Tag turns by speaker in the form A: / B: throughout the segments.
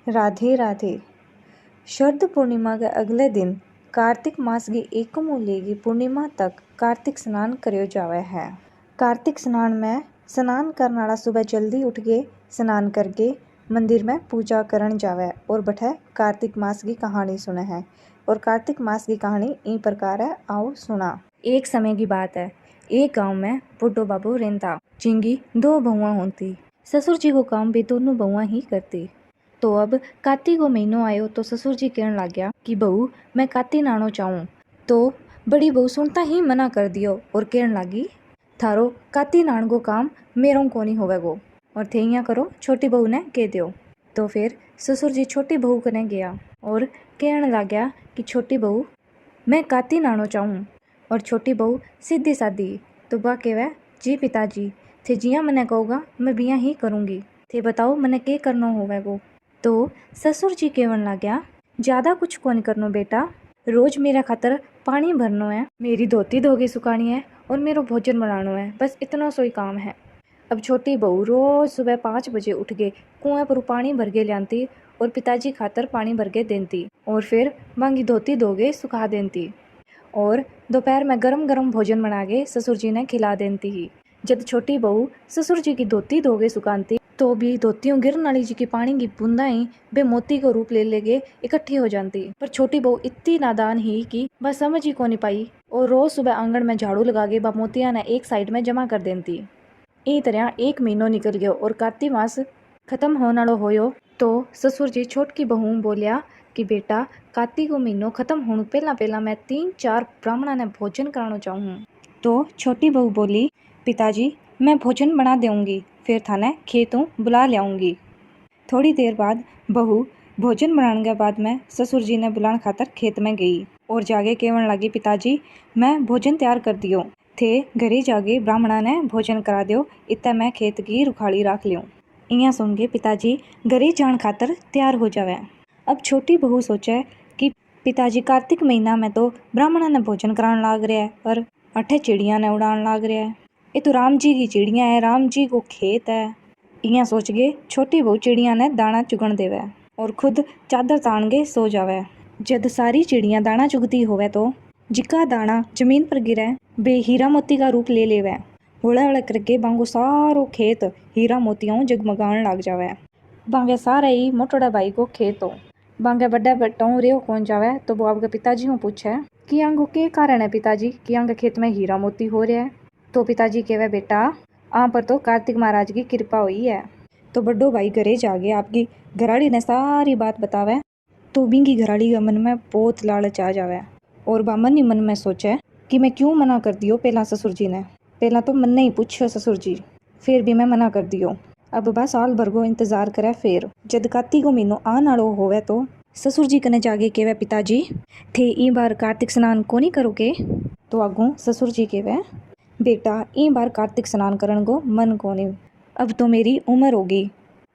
A: राधे राधे। शरद पूर्णिमा के अगले दिन कार्तिक मास की एकमूले की पूर्णिमा तक कार्तिक स्नान करो जावे है। कार्तिक स्नान में स्नान करने वाला सुबह जल्दी उठ के स्नान करके मंदिर में पूजा करन जावे और बठे कार्तिक मास की कहानी सुने है। और कार्तिक मास की कहानी इन प्रकार है, आओ सुना। एक समय की बात है, एक गांव में बुड्ढो बाबू रहता, जिनकी दो बहुआ होती। ससुर जी को काम भी दोनों बहुआ ही करती। तो अब कार्तिक को महीनों आयो तो ससुर जी कहने लग गया कि बहू मैं कार्तिक नहानो चाहूँ। तो बड़ी बहू सुनता ही मना कर दियो और कहने लगी थारो कार्तिक नहान को काम मेरो को नहीं होवेगो और थे यहाँ करो छोटी बहू ने कह दियो। तो फिर ससुर जी छोटी बहू कने गया और कहने लग गया कि छोटी बहू मैं कार्तिक नहानो चाहूँ। और छोटी बहू सीधी सादी तो वह कहवे जी पिताजी थे जिया मैंने कहोगा मैं बिया ही करूँगी, थे बताओ मैंने के करना होवेगो। तो ससुर जी कहने लग गया ज़्यादा कुछ कौन करनो बेटा, रोज मेरा खातर पानी भरनो है, मेरी धोती धोके सुखानी है और मेरो भोजन बनानो है, बस इतना सो ही काम है। अब छोटी बहू रोज सुबह 5 बजे उठ के कुएं पर पानी भर के लाती और पिताजी खातर पानी भर के देती और फिर मांगी धोती धोके सुखा देती और दोपहर में गरम गरम भोजन बना के ससुर जी ने खिला देती ही। जब छोटी बहू ससुर जी की धोती धोके सुखाती तो भी धोतियों गिरने वाली जी की पानी की बूंदाएं बे मोती को रूप ले लेके इकट्ठी हो जाती। पर छोटी बहू इतनी नादान ही कि वह समझ ही को नहीं पाई और रोज सुबह आंगन में झाड़ू लगा के वह मोतिया ने एक साइड में जमा कर देती। ई तरह 1 महीनों निकल गयो और कार्तिक मास खत्म होने वालो होयो तो ससुर जी छोटकी बहू बोलिया कि बेटा कार्तिक को महीनों खत्म होने पहला मैं 3-4 ब्राह्मणा ने भोजन कराना चाहूँ। तो छोटी बहू बोली पिताजी मैं भोजन बना देऊंगी, फिर थाने खेतों बुला लाऊंगी। थोड़ी देर बाद बहू भोजन बनाने के बाद में ससुर जी ने बुलाने खातर खेत में गई और जाके कहने लगी पिताजी मैं भोजन तैयार कर दियो, थे घरे जाके ब्राह्मणा ने भोजन करा दियो, इतना मैं खेत की रुखाली रख लियो। इया सुन के पिताजी घरे जान खातर तैयार हो जावे। अब छोटी बहू सोचे कि पिताजी कार्तिक महीना में तो ब्राह्मणा ने भोजन कराने लाग रहा है और अठे चिड़िया ने उड़ान लाग रहा है, ये तो राम जी की चिड़िया है, राम जी को खेत है। इया सोच के छोटी बहू चिड़िया ने दाना चुगण देवे और खुद चादर तान के सो जावे। जब सारी चिड़िया दाना चुगती होवे तो जिका दाना जमीन पर गिरे बे हीरा मोती का रूप ले लेवे। होले होले करके बांगो सारो खेत हीरा मोतियों जगमगान लाग जावे। बांगे सारे ही मोटोड़ा भाई को खेत हो, बांगे बड़े बेटों रेव कौन जावे तो वो आपके पिताजी को पूछे कि आंगो के कारण है पिताजी कि आंगे खेत में हीरा मोती हो रहा है। तो पिताजी कहवे बेटा आ पर तो कार्तिक महाराज की कृपा हुई है। तो बड्डो भाई घरे जाके आपकी घराड़ी ने सारी बात बतावे तो बिंगी घराड़ी के मन में बहुत लालच आ जावे और बा मन ही मन में सोचे कि मैं क्यों मना कर दियो। पहला ससुर जी ने पहला तो मन नहीं पूछो ससुर जी, फिर भी मैं मना कर दियो। अब बा साल भर को इंतजार करे। फिर जद कार्तिक को महीनों आन आलो होवे तो ससुर जी कने जाके कहवे पिताजी थे ई बार कार्तिक स्नान को नहीं करोगे। तो आगू ससुर जी कहवे बेटा ई बार कार्तिक स्नान करन को मन को नहीं, अब तो मेरी उम्र होगी।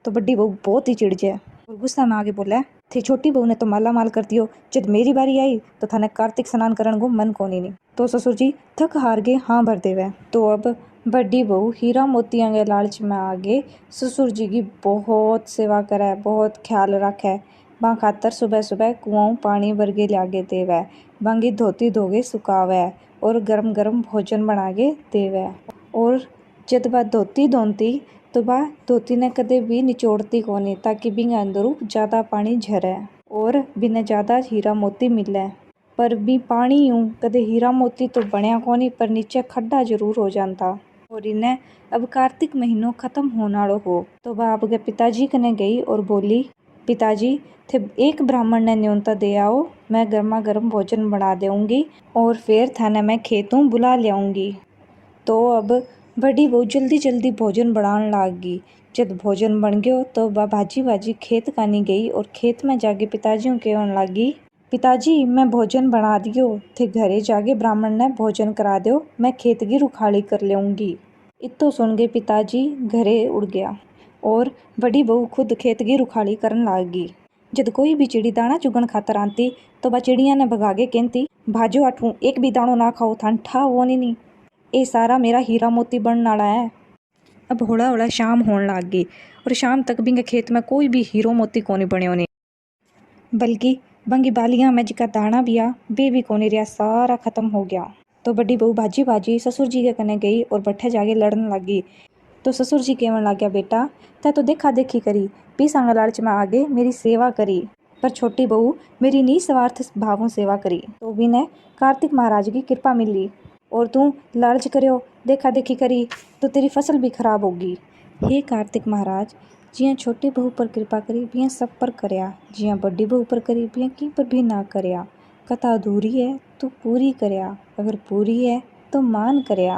A: तो बड्डी बहू बहुत ही चिढ़ जाए और गुस्सा में आगे बोले थे छोटी बहू ने तो माला माल कर दियो, जब मेरी बारी आई तो थाने कार्तिक स्नान करन को मन को नहीं। तो ससुर जी थक हार के हाँ भर देवे। तो अब बड्डी बहू हीरा मोतिया के लालच में आगे ससुर जी की बहुत सेवा करे, बहुत ख्याल रखे। बा खातर सुबह सुबह कुआं पानी भर के लागे देवे, बांगी धोती धोके सुखावे और गरम गरम भोजन बना के देवे। और जब वह धोती धोती तो वह धोती ने कदे भी निचोड़ती कोनी ताकि बिंगे अंदरू ज़्यादा पानी झरे और बिने ज़्यादा हीरा मोती मिले। पर भी पानी यूं कदे हीरा मोती तो बनया कोनी पर नीचे खड्डा जरूर हो जाता। और इन्हें अब कार्तिक महीनों खत्म होने वालो हो तो वह आपके पिताजी कने गई और बोली पिताजी थे एक ब्राह्मण ने न्योता दे आओ, मैं गर्मा गर्म भोजन बना देऊंगी और फिर थाने मैं खेतों बुला लाऊंगी। तो अब बड़ी बहू जल्दी जल्दी भोजन बनाने लाग गई। जब भोजन बन गयो तो वह भाजी भाजी खेत कानी गई और खेत में जाके पिताजी को कहने लगी पिताजी मैं भोजन बना दियो, थे घरे जाके ब्राह्मण ने भोजन करा दो, मैं खेत की रुखाली कर लेऊंगी। इतो सुन के पिताजी घरे उड़ गया और बड़ी बहू खुद खेत की रुखाली करने लाग गई। जब कोई भी चिड़ी दाना चुगन खातर आती तो वह चिड़िया ने भगाके कहती भाजो आठू एक भी दाणो ना खाओ थान ठा वो नहीं, ये सारा मेरा हीरा मोती बनने वाला है। अब हौला हौला शाम होने लग गई और शाम तक बिंगे खेत में कोई भी हीरो मोती कोनी बण्यो नहीं, बल्कि बंगी बालियां में जिका दाना भी आ बे भी कोनी रहा, सारा खत्म हो गया। तो बड़ी बहू भाजी भाजी ससुर जी के कने गई और बट्ठे जाके लड़न लगी। तो ससुर जी कहने लग गया, बेटा तै तो देखा देखी करी, पीसांगा लालच में आगे मेरी सेवा करी, पर छोटी बहू मेरी निस्वार्थ भावों सेवा करी तो भी ने कार्तिक महाराज की कृपा मिली, और तू लालच करियो देखा देखी करी तो तेरी फसल भी खराब होगी। हे कार्तिक महाराज, जियां छोटी बहू पर कृपा करी बियां सब पर करया, जियां बड़ी बहू पर करी बियां की पर भी ना करया। कथा अधूरी है तो पूरी करया, अगर पूरी है तो मान करया।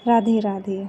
A: राधे राधे।